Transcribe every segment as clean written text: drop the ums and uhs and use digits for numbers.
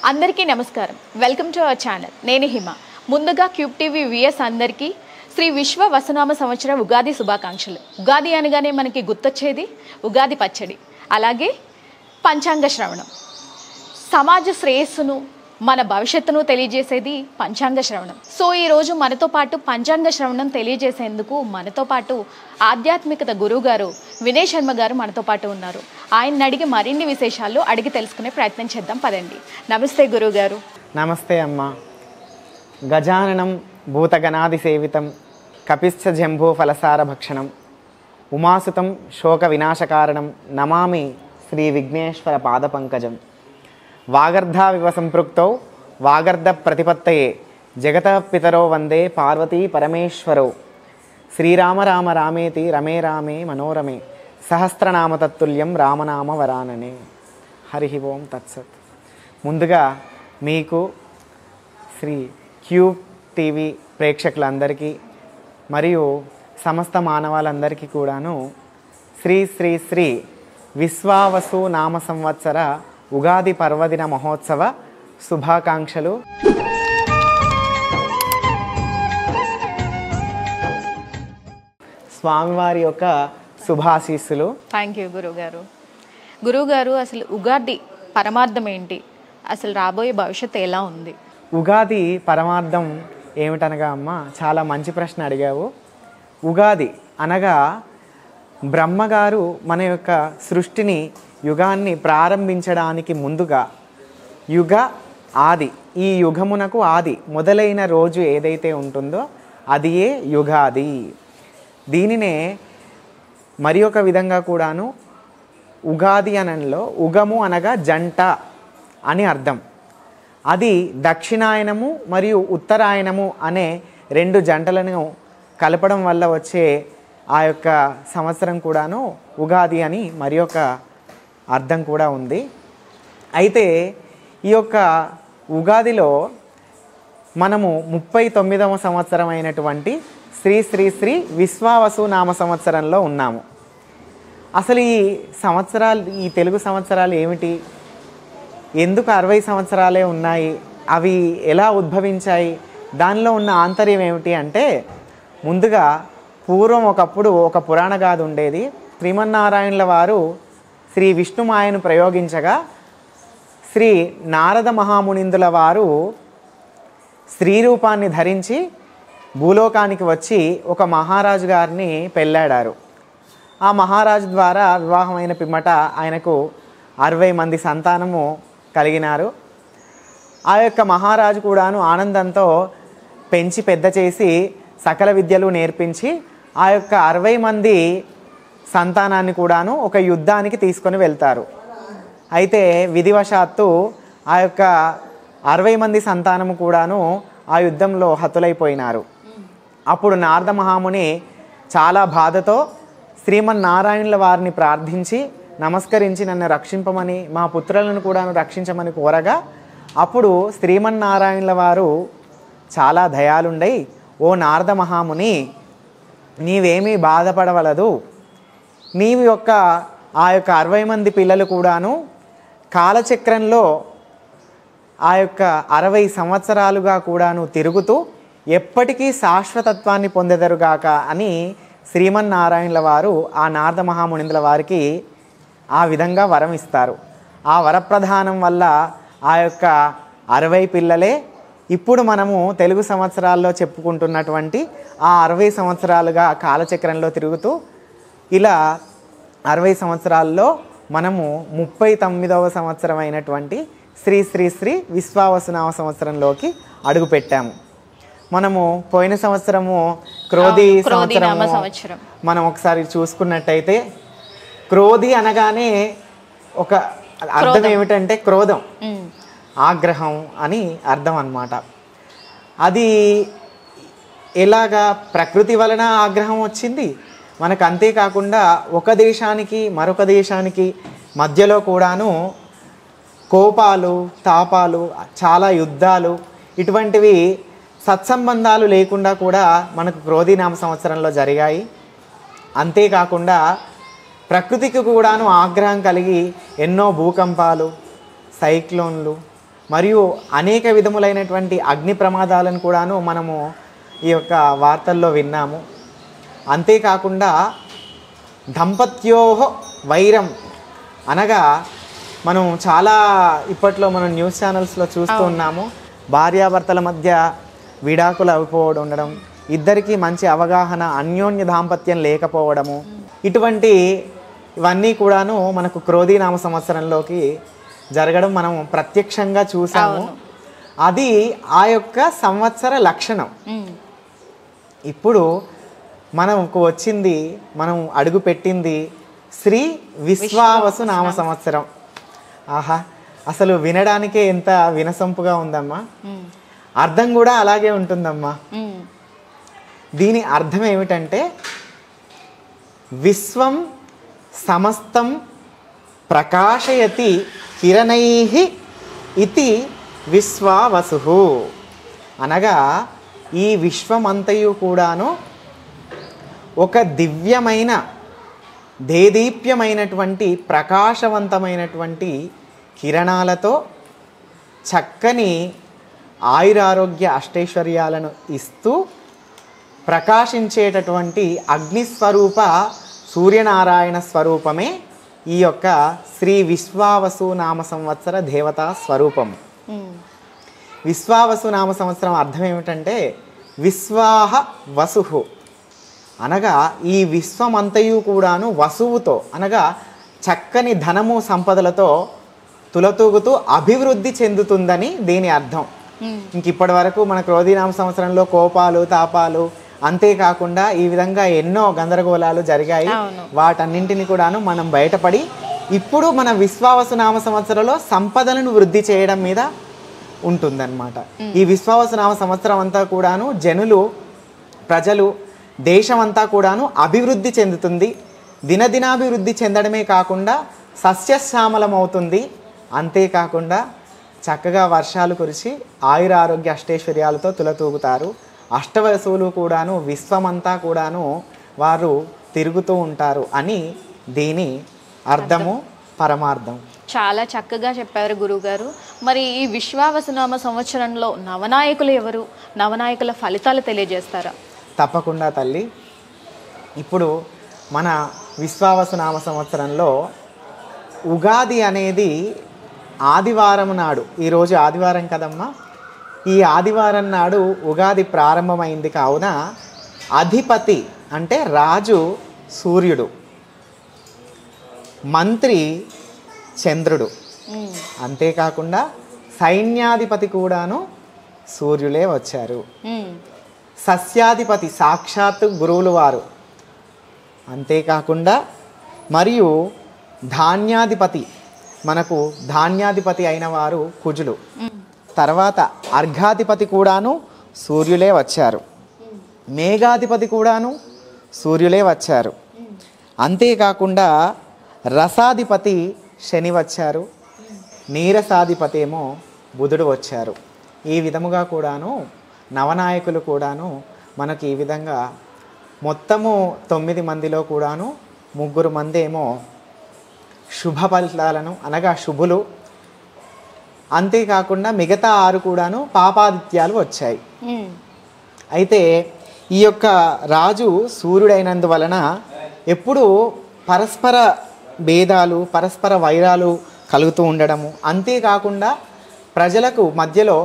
అందరికీ నమస్కారం. Welcome to our channel. నేను హిమ. ముందుగా క్యూబ్ టీవీ విఎస్ అందరికీ శ్రీ విశ్వ వసునామ సంవత్సర ఉగాది శుభాకాంక్షలు. ఉగాది అనగానే మనకి గుర్తొచ్చేది ఉగాది పచ్చడి, అలాగే పంచాంగ శ్రవణం. సమాజ శ్రేయస్సును, మన భవిష్యత్తును తెలియజేసేది పంచాంగ శ్రవణం. సో ఈరోజు మనతో పాటు పంచాంగ శ్రవణం తెలియజేసేందుకు మనతో పాటు ఆధ్యాత్మికత గురువు గారు వినయ్ శర్మ గారు మనతో పాటు ఉన్నారు. ఆయన్ని అడిగి మరిన్ని విశేషాలు అడిగి తెలుసుకునే ప్రయత్నం చేద్దాం. పదండి. నమస్తే గురువు గారు. నమస్తే అమ్మ. గజాననం భూతగణాది సేవితం కపిశ్చ జంభూ ఫలసార భక్షణం ఉమాసుతం శోక వినాశకారణం నమామి శ్రీ విఘ్నేశ్వర పాద పంకజం. వాగర్ధావివ సంపృక్తౌ వాగర్ధ ప్రతిపత్తయే జగత పితరో వందే పార్వతీ పరమేశ్వరౌ. శ్రీరామ రామ రామేతి రమే రామే మనోరమే సహస్రనామ తత్తుల్యం రామనామ వరాననే. హరి ఓం తత్సత్. ముందుగా మీకు శ్రీ క్యూబ్ టీవీ ప్రేక్షకులందరికీ మరియు సమస్త మానవాళందరికీ కూడాను శ్రీ శ్రీ శ్రీ విశ్వావసు నామ సంవత్సర ఉగాది పర్వదిన మహోత్సవ శుభాకాంక్షలు. స్వామివారి యొక్క శుభాశీస్సులు. థ్యాంక్ యూ గురువుగారు. గురువుగారు, అసలు ఉగాది పరమార్థం ఏంటి? అసలు రాబోయే భవిష్యత్తు ఎలా ఉంది? ఉగాది పరమార్థం ఏమిటనగా అమ్మ, చాలా మంచి ప్రశ్న అడిగావు. ఉగాది అనగా బ్రహ్మగారు మన యొక్క సృష్టిని, యుగాన్ని ప్రారంభించడానికి ముందుగా యుగ ఆది, ఈ యుగమునకు ఆది మొదలైన రోజు ఏదైతే ఉంటుందో అది ఏ యుగాది. దీనినే మరి ఒక విధంగా కూడాను ఉగాది అనలో ఉగము అనగా జంట అని అర్థం. అది దక్షిణాయనము మరియు ఉత్తరాయణము అనే రెండు జంటలను కలపడం వల్ల వచ్చే ఆ యొక్క సంవత్సరం కూడాను ఉగాది అని మరి ఒక అర్థం కూడా ఉంది. అయితే ఈ యొక్క ఉగాదిలో మనము 39వ సంవత్సరం అయినటువంటి శ్రీ శ్రీ శ్రీ విశ్వావసు నామ సంవత్సరంలో ఉన్నాము. అసలు ఈ సంవత్సరాలు, ఈ తెలుగు సంవత్సరాలు ఏమిటి? ఎందుకు 60 సంవత్సరాలే ఉన్నాయి? అవి ఎలా ఉద్భవించాయి? దానిలో ఉన్న ఆంతర్యం ఏమిటి అంటే, ముందుగా పూర్వం ఒకప్పుడు ఒక పురాణ గాథ ఉండేది. శ్రీమన్నారాయణుల వారు శ్రీ విష్ణుమాయను ప్రయోగించగా శ్రీ నారద మహామునిందుల వారు స్త్రీ రూపాన్ని ధరించి భూలోకానికి వచ్చి ఒక మహారాజు గారిని పెళ్ళాడారు. ఆ మహారాజు ద్వారా వివాహమైన పిమ్మట ఆయనకు 60 మంది సంతానము కలిగినారు. ఆ యొక్క మహారాజు కూడాను ఆనందంతో పెంచి పెద్ద చేసి సకల విద్యలు నేర్పించి ఆ యొక్క 60 మంది సంతానాన్ని కూడాను ఒక యుద్ధానికి తీసుకొని వెళ్తారు. అయితే విధివశాత్తు ఆ యొక్క 60 మంది సంతానము కూడాను ఆ యుద్ధంలో హతులైపోయినారు. అప్పుడు నారద మహాముని చాలా బాధతో శ్రీమన్నారాయణుల వారిని ప్రార్థించి నమస్కరించి నన్ను రక్షింపమని, మా పుత్రులను కూడాను రక్షించమని కోరగా, అప్పుడు శ్రీమన్నారాయణుల వారు చాలా దయాళుండై, ఓ నారద మహాముని, నీవేమీ బాధపడవలదు. నీవు యొక్క ఆ యొక్క 60 మంది పిల్లలు కూడాను కాలచక్రంలో ఆ యొక్క 60 సంవత్సరాలుగా కూడాను తిరుగుతూ ఎప్పటికీ శాశ్వతత్వాన్ని పొందెదరుగాక అని శ్రీమన్నారాయణుల వారు ఆ నారద మహామునిందుల వారికి ఆ విధంగా వరం ఇస్తారు. ఆ వరప్రదానం వల్ల ఆ యొక్క 60 పిల్లలే ఇప్పుడు మనము తెలుగు సంవత్సరాల్లో చెప్పుకుంటున్నటువంటి ఆ 60 సంవత్సరాలుగా కాలచక్రంలో తిరుగుతూ ఇలా 60 సంవత్సరాల్లో మనము 39వ సంవత్సరం అయినటువంటి శ్రీ శ్రీ శ్రీ విశ్వావసునామ సంవత్సరంలోకి అడుగుపెట్టాము. మనము పోయిన సంవత్సరము క్రోధి సంవత్సరం మనం ఒకసారి చూసుకున్నట్టయితే, క్రోధి అనగానే ఒక అర్థం ఏమిటంటే క్రోధం, ఆగ్రహం అని అర్థం అన్నమాట. అది ఎలాగా ప్రకృతి వలన ఆగ్రహం వచ్చింది మనకు. అంతేకాకుండా ఒక దేశానికి మరొక దేశానికి మధ్యలో కూడాను కోపాలు, తాపాలు, చాలా యుద్ధాలు, ఇటువంటివి సత్సంబంధాలు లేకుండా కూడా మనకు క్రోధినామ సంవత్సరంలో జరిగాయి. అంతేకాకుండా ప్రకృతికి కూడాను ఆగ్రహం కలిగి ఎన్నో భూకంపాలు, సైక్లోన్లు, మరియు అనేక విధములైనటువంటి అగ్ని ప్రమాదాలను కూడాను మనము ఈ యొక్క వార్తల్లో విన్నాము. అంతేకాకుండా దంపత్యోహ వైరం అనగా మనం చాలా ఇప్పట్లో మనం న్యూస్ ఛానల్స్లో చూస్తూ ఉన్నాము. భార్యాభర్తల మధ్య విడాకులు అయిపోవడం ఉండడం, ఇద్దరికీ మంచి అవగాహన, అన్యోన్య దాంపత్యం లేకపోవడము, ఇవన్నీ కూడాను మనకు క్రోధీనామ సంవత్సరంలోకి జరగడం మనం ప్రత్యక్షంగా చూసాము. అది ఆ యొక్క సంవత్సర లక్షణం. ఇప్పుడు మనకు వచ్చింది, మనం అడుగు పెట్టింది శ్రీ విశ్వావసు నామ సంవత్సరం. ఆహా, అసలు వినడానికే ఎంత వినసొంపుగా ఉందమ్మా. అర్థం కూడా అలాగే ఉంటుందమ్మా. దీని అర్థం ఏమిటంటే విశ్వం సమస్తం ప్రకాశయతి కిరణైః ఇతి విశ్వావసు అనగా ఈ విశ్వమంతయు కూడాను ఒక దివ్యమైన దేదీప్యమైనటువంటి ప్రకాశవంతమైనటువంటి కిరణాలతో చక్కని ఆయురారోగ్య అష్టైశ్వర్యాలను ఇస్తూ ప్రకాశించేటటువంటి అగ్నిస్వరూప సూర్యనారాయణ స్వరూపమే ఈ యొక్క శ్రీ విశ్వావసు నామ సంవత్సర దేవతా స్వరూపం. విశ్వావసు నామ సంవత్సరం అర్థం ఏమిటంటే విశ్వాహ వసు అనగా ఈ విశ్వమంతయు కూడాను వసువుతో అనగా చక్కని ధనము సంపదలతో తులతూగుతూ అభివృద్ధి చెందుతుందని దీని అర్థం. ఇంక ఇప్పటి వరకు మన క్రోధీనామ సంవత్సరంలో కోపాలు, తాపాలు, అంతేకాకుండా ఈ విధంగా ఎన్నో గందరగోళాలు జరిగాయి. వాటన్నింటిని కూడాను మనం బయటపడి ఇప్పుడు మన విశ్వావసు నామ సంవత్సరంలో సంపదలను వృద్ధి చేయడం మీద ఉంటుందన్నమాట. ఈ విశ్వావసు నామ సంవత్సరం అంతా కూడాను ప్రజలు దేశమంతా కూడాను అభివృద్ధి చెందుతుంది. దినదినాభివృద్ధి చెందడమే కాకుండా సస్యశ్యామలం అవుతుంది. అంతేకాకుండా చక్కగా వర్షాలు కురిసి ఆయురారోగ్య అష్టైశ్వర్యాలతో తులతూగుతారు. అష్టవసువులు కూడాను విశ్వమంతా కూడాను వారు తిరుగుతూ ఉంటారు అని దీని అర్థము, పరమార్థం. చాలా చక్కగా చెప్పారు గురువుగారు. మరి ఈ విశ్వావసునామ సంవత్సరంలో నవనాయకులు ఎవరు? నవనాయకుల ఫలితాలు తెలియజేస్తారా? తప్పకుండా తల్లి. ఇప్పుడు మన విశ్వావసునామ సంవత్సరంలో ఉగాది అనేది ఆదివారం నాడు, ఈరోజు ఆదివారం కదమ్మా, ఈ ఆదివారం నాడు ఉగాది ప్రారంభమైంది. కావున అధిపతి అంటే రాజు సూర్యుడు, మంత్రి చంద్రుడు, అంతేకాకుండా సైన్యాధిపతి కూడాను సూర్యులే వచ్చారు. సస్యాధిపతి సాక్షాత్తు గురువులు వారు, అంతేకాకుండా మరియు ధాన్యాధిపతి మనకు ధాన్యాధిపతి అయిన వారు కుజులు, తర్వాత అర్ఘాధిపతి కూడాను సూర్యులే వచ్చారు, మేఘాధిపతి కూడాను సూర్యులే వచ్చారు, అంతేకాకుండా రసాధిపతి శని వచ్చారు, నీరసాధిపతి ఏమో బుధుడు వచ్చారు. ఈ విధముగా కూడాను నవనాయకులు కూడాను మనకి ఈ విధంగా మొత్తము 9 మందిలో కూడాను 3 మంది ఏమో శుభ ఫలితాలను అనగా శుభులు, అంతేకాకుండా మిగతా 6 కూడాను పాపాదిత్యాలు వచ్చాయి. అయితే ఈ యొక్క రాజు సూర్యుడైనందువలన ఎప్పుడు పరస్పర భేదాలు, పరస్పర వైరాలు కలుగుతూ ఉండడము, అంతేకాకుండా ప్రజలకు మధ్యలో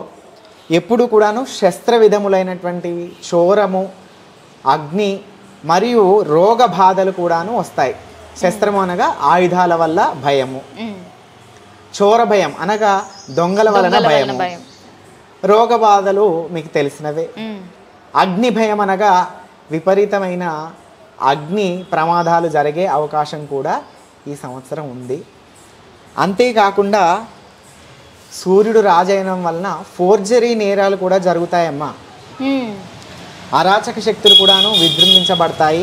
ఎప్పుడు కూడాను శస్త్ర విధములైనటువంటివి, చోరము, అగ్ని మరియు రోగ బాధలు కూడాను వస్తాయి. శస్త్రము అనగా ఆయుధాల వల్ల భయము, చోర భయం అనగా దొంగల వలన భయము, రోగ బాధలు మీకు తెలిసినవే. అగ్ని భయం అనగా విపరీతమైన అగ్ని ప్రమాదాలు జరిగే అవకాశం కూడా ఈ సంవత్సరం ఉంది. అంతేకాకుండా సూర్యుడు రాజైనం వలన ఫోర్జరీ నేరాలు కూడా జరుగుతాయమ్మా. అరాచక శక్తులు కూడాను విజృంభించబడతాయి.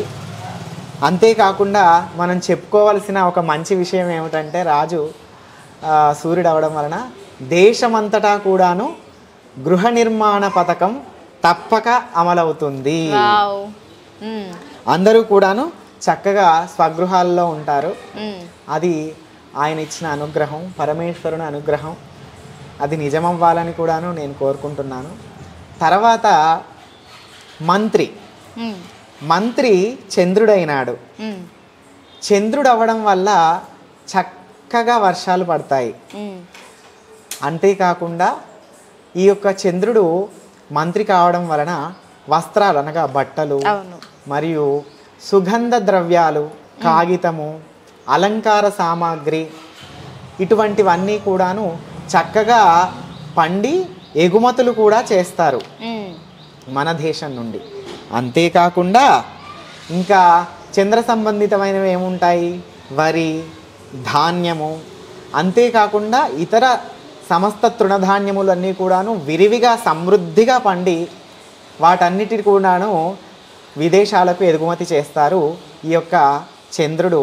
అంతేకాకుండా మనం చెప్పుకోవాల్సిన ఒక మంచి విషయం ఏమిటంటే రాజు సూర్యుడు అవడం వలన దేశమంతటా కూడాను గృహ నిర్మాణ పథకం తప్పక అమలవుతుంది. అందరూ కూడాను చక్కగా స్వగృహాల్లో ఉంటారు. అది ఆయన ఇచ్చిన అనుగ్రహం, పరమేశ్వరుని అనుగ్రహం. అది నిజమవ్వాలని కూడాను నేను కోరుకుంటున్నాను. తర్వాత మంత్రి మంత్రి చంద్రుడైనాడు. చంద్రుడు అవ్వడం వల్ల చక్కగా వర్షాలు పడతాయి. అంతేకాకుండా ఈ యొక్క చంద్రుడు మంత్రి కావడం వలన వస్త్రాలు అనగా బట్టలు మరియు సుగంధ ద్రవ్యాలు, కాగితము, అలంకార సామాగ్రి ఇటువంటివన్నీ కూడాను చక్కగా పండి ఎగుమతులు కూడా చేస్తారు మన దేశం నుండి. అంతేకాకుండా ఇంకా చంద్ర సంబంధితమైనవి ఏముంటాయి? వరి, ధాన్యము, అంతేకాకుండా ఇతర సమస్త తృణధాన్యములు అన్నీ కూడాను విరివిగా సమృద్ధిగా పండి వాటన్నిటి కూడాను విదేశాలకు ఎగుమతి చేస్తారు ఈ యొక్క చంద్రుడు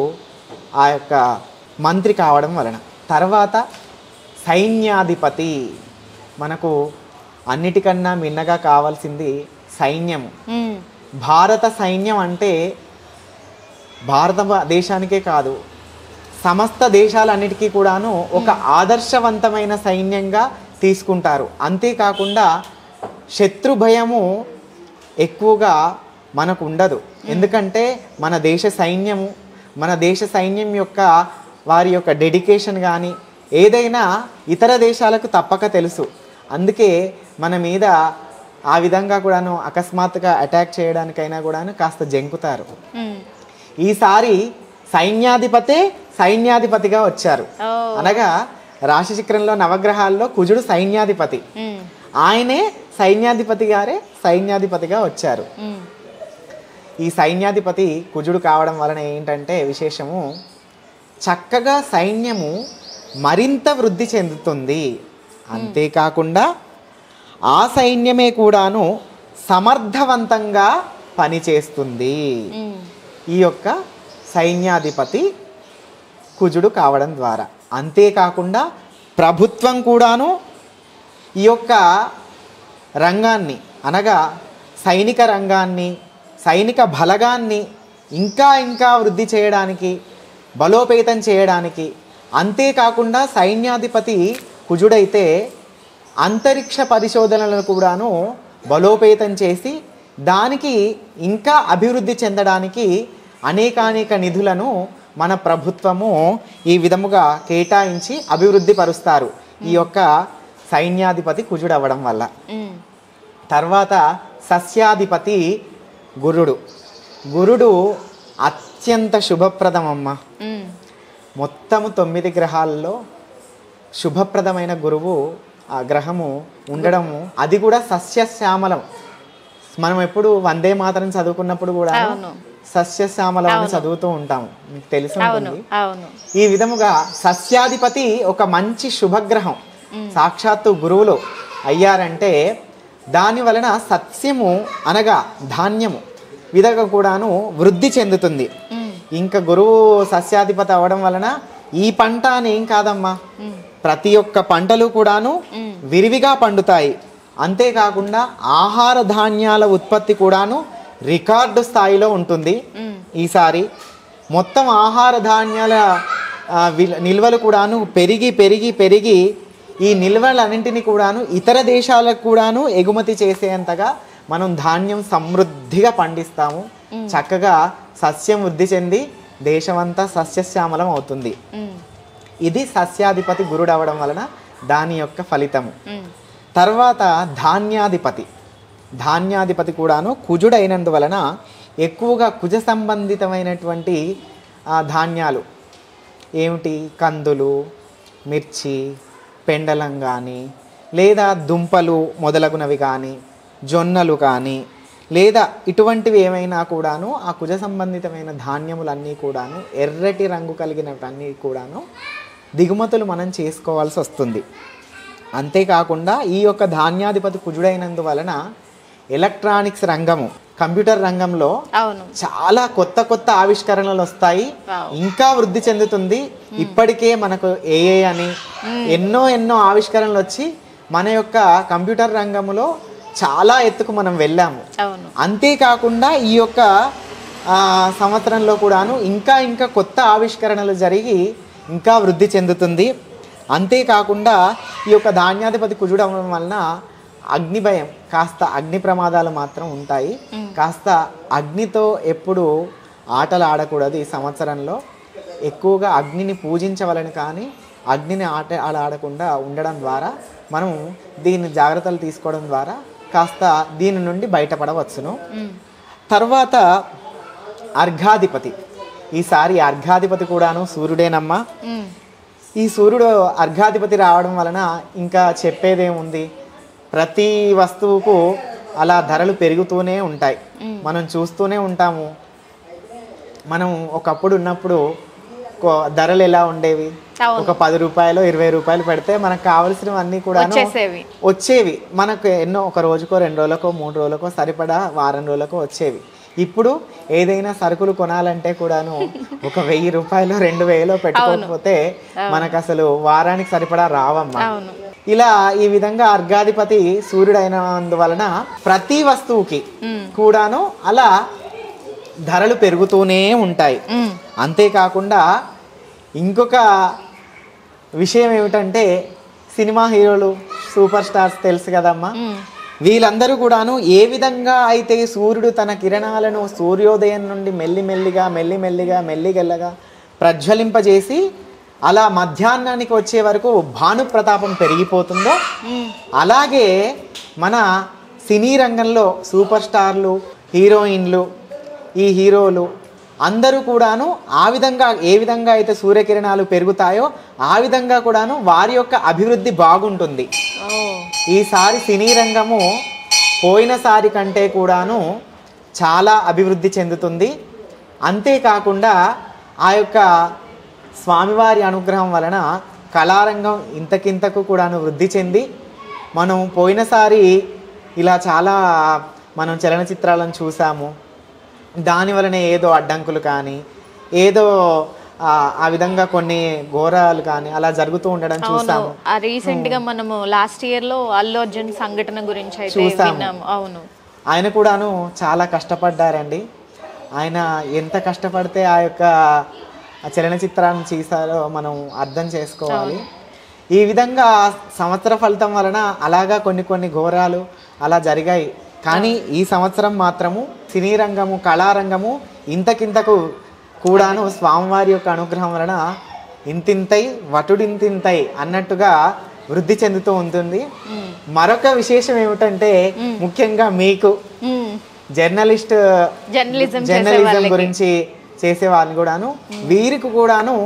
ఆ యొక్క మంత్రి కావడం వలన. తర్వాత సైన్యాధిపతి. మనకు అన్నిటికన్నా మిన్నగా కావాల్సింది సైన్యము. భారత సైన్యం అంటే భారతదేశానికే కాదు సమస్త దేశాలన్నిటికీ కూడాను ఒక ఆదర్శవంతమైన సైన్యంగా తీసుకుంటారు. అంతేకాకుండా శత్రు భయము ఎక్కువగా మనకు ఉండదు. ఎందుకంటే మన దేశ సైన్యం యొక్క వారి యొక్క డెడికేషన్ కానీ ఏదైనా ఇతర దేశాలకు తప్పక తెలుసు. అందుకే మన మీద ఆ విధంగా కూడాను అకస్మాత్తుగా అటాక్ చేయడానికైనా కూడాను కాస్త జంకుతారు. ఈసారి సైన్యాధిపతిగా వచ్చారు. అనగా రాశిచక్రంలో నవగ్రహాల్లో కుజుడు సైన్యాధిపతి. ఆయనే సైన్యాధిపతిగా వచ్చారు. ఈ సైన్యాధిపతి కుజుడు కావడం వలన ఏంటంటే విశేషము, చక్కగా సైన్యము మరింత వృద్ధి చెందుతుంది. అంతేకాకుండా ఆ సైన్యమే కూడాను సమర్థవంతంగా పనిచేస్తుంది. ఈ యొక్క సైన్యాధిపతి కుజుడు కావడం ద్వారా. అంతేకాకుండా ప్రభుత్వం కూడాను ఈ యొక్క రంగాన్ని అనగా సైనిక రంగాన్ని, సైనిక బలగాన్ని ఇంకా వృద్ధి చేయడానికి, బలోపేతం చేయడానికి, అంతేకాకుండా సైన్యాధిపతి కుజుడైతే అంతరిక్ష పరిశోధనలను కూడాను బలోపేతం చేసి దానికి ఇంకా అభివృద్ధి చెందడానికి అనేకానేక నిధులను మన ప్రభుత్వము ఈ విధముగా కేటాయించి అభివృద్ధి పరుస్తారు ఈ యొక్క సైన్యాధిపతి కుజుడు అవ్వడం వల్ల. తర్వాత సస్యాధిపతి గురుడు అత్యంత శుభప్రదమమ్మ. మొత్తము 9 గ్రహాల్లో శుభప్రదమైన గురువు ఆ గ్రహము ఉండడము, అది కూడా సస్యశ్యామలం. మనం ఎప్పుడు వందే మాతరం చదువుకున్నప్పుడు కూడా సస్యశ్యామలం అని చదువుతూ ఉంటాము, మీకు తెలిసి ఉంటుంది. ఈ విధముగా సస్యాధిపతి ఒక మంచి శుభగ్రహం సాక్షాత్తు గురువులు అయ్యారంటే దాని వలన సస్యము అనగా ధాన్యము విధంగా కూడాను వృద్ధి చెందుతుంది. ఇంకా గురువు సస్యాధిపతి అవ్వడం వలన ఈ పంట అని ఏం కాదమ్మా, ప్రతి ఒక్క పంటలు కూడాను విరివిగా పండుతాయి. అంతేకాకుండా ఆహార ధాన్యాల ఉత్పత్తి కూడాను రికార్డు స్థాయిలో ఉంటుంది. ఈసారి మొత్తం ఆహార ధాన్యాల నిల్వలు కూడాను పెరిగి ఈ నిల్వలన్నింటినీ కూడాను ఇతర దేశాలకు కూడాను ఎగుమతి చేసేంతగా మనం ధాన్యం సమృద్ధిగా పండిస్తాము. చక్కగా సస్యం వృద్ధి చెంది దేశమంతా సస్యశ్యామలం అవుతుంది. ఇది సస్యాధిపతి గురుడు అవ్వడం వలన దాని యొక్క ఫలితము. తర్వాత ధాన్యాధిపతి కూడాను కుజుడైనందువలన ఎక్కువగా కుజ సంబంధితమైనటువంటి ధాన్యాలు ఏమిటి, కందులు, మిర్చి, పెండలం కానీ లేదా దుంపలు మొదలగునవి కానీ, జొన్నలు కానీ లేదా ఇటువంటివి ఏమైనా కూడాను ఆ కుజ సంబంధితమైన ధాన్యములన్నీ కూడాను ఎర్రటి రంగు కలిగినవన్నీ కూడాను దిగుమతులు మనం చేసుకోవాల్సి వస్తుంది. అంతేకాకుండా ఈ యొక్క ధాన్యాధిపతి కుజుడైనందువలన ఎలక్ట్రానిక్స్ రంగము, కంప్యూటర్ రంగంలో చాలా కొత్త ఆవిష్కరణలు వస్తాయి, ఇంకా వృద్ధి చెందుతుంది. ఇప్పటికే మనకు ఏఐ అని ఎన్నో ఆవిష్కరణలు వచ్చి మన యొక్క కంప్యూటర్ రంగంలో చాలా ఎత్తుకు మనం వెళ్ళాము. అంతేకాకుండా ఈ యొక్క సంవత్సరంలో కూడాను ఇంకా కొత్త ఆవిష్కరణలు జరిగి ఇంకా వృద్ధి చెందుతుంది. అంతేకాకుండా ఈ యొక్క ధాన్యాధిపతి కుజుడు అవ్వడం వలన అగ్ని భయం, కాస్త అగ్ని ప్రమాదాలు మాత్రం ఉంటాయి. కాస్త అగ్నితో ఎప్పుడు ఆటలు ఆడకూడదు. ఈ సంవత్సరంలో ఎక్కువగా అగ్నిని పూజించవలని, కానీ అగ్నిని ఆడకుండా ఉండడం ద్వారా మనం దీన్ని జాగ్రత్తలు తీసుకోవడం ద్వారా కాస్త దీని నుండి బయటపడవచ్చును. తర్వాత అర్ఘాధిపతి, ఈసారి అర్ఘాధిపతి కూడాను సూర్యుడేనమ్మా. ఈ సూర్యుడు అర్ఘాధిపతి రావడం వలన ఇంకా చెప్పేదేముంది, ప్రతి వస్తువుకు అలా ధరలు పెరుగుతూనే ఉంటాయి. మనం చూస్తూనే ఉంటాము. మనం ఒకప్పుడు ఉన్నప్పుడు ధరలు ఎలా ఉండేవి, ఒక 10 రూపాయలు 20 రూపాయలు పెడితే మనకు కావలసినవన్నీ కూడా వచ్చేవి. మనకు ఎన్నో, ఒక రోజుకో 2 రోజులకో 3 రోజులకో సరిపడా వారం రోజులకో వచ్చేవి. ఇప్పుడు ఏదైనా సరుకులు కొనాలంటే కూడాను ఒక 1000 రూపాయలు 2000 పెట్టుకోకపోతే మనకు అసలు వారానికి సరిపడా రావమ్మా. ఇలా ఈ విధంగా అర్ఘాధిపతి సూర్యుడైనందువలన ప్రతి వస్తువుకి కూడాను అలా ధరలు పెరుగుతూనే ఉంటాయి. అంతేకాకుండా ఇంకొక విషయం ఏమిటంటే, సినిమా హీరోలు, సూపర్ స్టార్స్ తెలుసు కదమ్మా, వీళ్ళందరూ కూడాను ఏ విధంగా అయితే సూర్యుడు తన కిరణాలను సూర్యోదయం నుండి మెల్లిమెల్లిగా ప్రజ్వలింపజేసి అలా మధ్యాహ్నానికి వచ్చే వరకు భాను ప్రతాపం పెరిగిపోతుందో, అలాగే మన సినీ రంగంలో సూపర్ స్టార్లు, హీరోయిన్లు, ఈ హీరోలు అందరూ కూడాను ఏ విధంగా అయితే సూర్యకిరణాలు పెరుగుతాయో ఆ విధంగా కూడాను వారి యొక్క అభివృద్ధి బాగుంటుంది. ఈసారి సినీ రంగము పోయినసారి కంటే కూడాను చాలా అభివృద్ధి చెందుతుంది. అంతేకాకుండా ఆ యొక్క స్వామివారి అనుగ్రహం వలన కళారంగం ఇంతకింతకు కూడాను వృద్ధి చెంది, మనం పోయినసారి ఇలా చాలా మనం చలనచిత్రాలను చూసాము. దాని వలన ఏదో అడ్డంకులు కానీ ఏదో ఆ విధంగా కొన్ని ఘోరాలు కానీ అలా జరుగుతూ ఉండడం చూసాము. రీసెంట్ గా మనము లాస్ట్ ఇయర్ లో అల్లు అర్జున్ సంఘటన గురించి అయితే విన్నాము. అవును, ఆయన కూడాను చాలా కష్టపడ్డారండి. ఆయన ఎంత కష్టపడితే ఆ యొక్క చలనచిత్రాన్ని చేశారో మనం అర్థం చేసుకోవాలి. ఈ విధంగా సంవత్సర ఫలితం వలన అలాగా కొన్ని ఘోరాలు అలా జరిగాయి. కానీ ఈ సంవత్సరం మాత్రము సినీ రంగము, కళారంగము ఇంతకింతకు కూడాను స్వామివారి యొక్క అనుగ్రహం వలన ఇంతింతై వటుడింతింతై అన్నట్టుగా వృద్ధి చెందుతూ ఉంటుంది. మరొక విశేషం ఏమిటంటే, ముఖ్యంగా మీకు జర్నలిజం గురించి చేసే వాళ్ళని కూడాను, వీరికి కూడాను